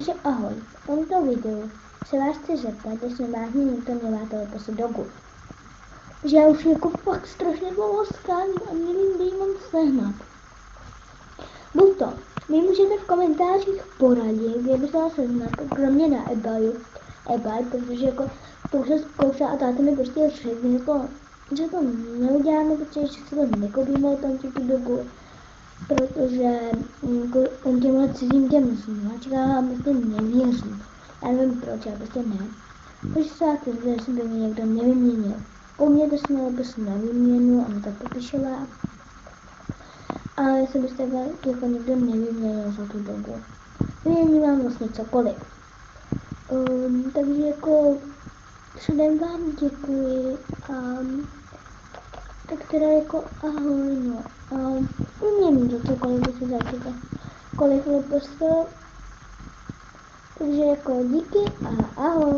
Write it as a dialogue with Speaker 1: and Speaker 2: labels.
Speaker 1: Takže ahoj, v tomto videu se vás chci zeptat, jestli vážně někdo měla teleposu dogu. Že já už jako fakt strašně dlouho skázím a nevím, kde ji mám sehnat. Buď to, vy můžete v komentářích poradit, kde by se dala sehnat, kromě na eBay, protože jako to už se zkoušela a táta mi prostě řekl, jako, že to neuděláme, protože se to nekoupíme tam tu dogu. Protože on těmhle cizím těm značkám prostě nevěří. Já nevím proč, já prostě ne. Takže se já chci, že by mě někdo nevyměnil. U mě to jsme prostě na výměnu, ona tak popišela. Ale jestli byste jako někdo nevyměnil za tu dobu. Vyměním vlastně cokoliv. Takže jako předem vám děkuji. Tak teda jako ahoj, no. Uměním to cokoliv by se začít, kolik prostě. Takže jako díky a ahoj.